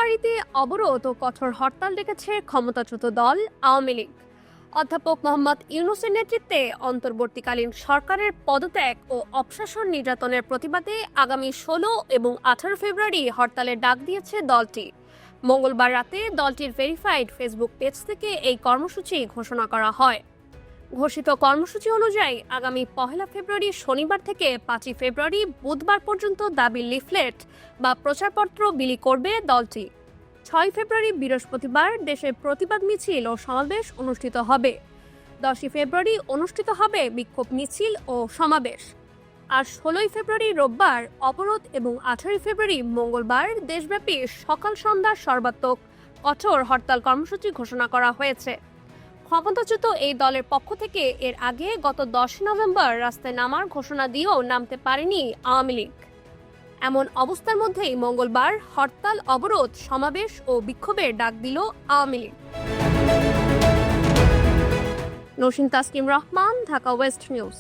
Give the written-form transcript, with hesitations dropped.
রাজবাড়ীতে অবরোধ ও কঠোর হরতাল ডেকেছে ক্ষমতাচ্যুত দল আওয়ামী লীগ। অধ্যাপক মোহাম্মদ ইউনূসের নেতৃত্বে অন্তর্বর্তীকালীন সরকারের পদত্যাগ ও অপশাসন নির্যাতনের প্রতিবাদে আগামী ১৬ এবং ১৮ ফেব্রুয়ারি হরতালের ডাক দিয়েছে দলটি। মঙ্গলবার রাতে দলটির ভেরিফাইড ফেসবুক পেজ থেকে এই কর্মসূচি ঘোষণা করা হয়। ঘোষিত কর্মসূচি অনুযায়ী আগামী ১ ফেব্রুয়ারি শনিবার থেকে ৫ ফেব্রুয়ারি বুধবার পর্যন্ত দাবি লিফলেট বা প্রচারপত্র বিলি করবে দলটি। ৬ ফেব্রুয়ারি বৃহস্পতিবার দেশে প্রতিবাদ মিছিল ও সমাবেশ অনুষ্ঠিত হবে। ১০ ফেব্রুয়ারি অনুষ্ঠিত হবে বিক্ষোভ মিছিল ও সমাবেশ। আর ১৬ ফেব্রুয়ারি রোববার অবরোধ এবং ১৮ ফেব্রুয়ারি মঙ্গলবার দেশব্যাপী সকাল সন্ধ্যা সর্বাত্মক কঠোর হরতাল কর্মসূচি ঘোষণা করা হয়েছে। ক্ষমতাচ্যুত এই দলের পক্ষ থেকে এর আগে গত ১০ নভেম্বর রাস্তায় নামার ঘোষণা দিয়েও নামতে পারেনি আওয়ামী লীগ। এমন অবস্থার মধ্যেই মঙ্গলবার হরতাল, অবরোধ, সমাবেশ ও বিক্ষোভের ডাক দিল আওয়ামী লীগ। Nasin Taskim Rahman, Dhaka west news.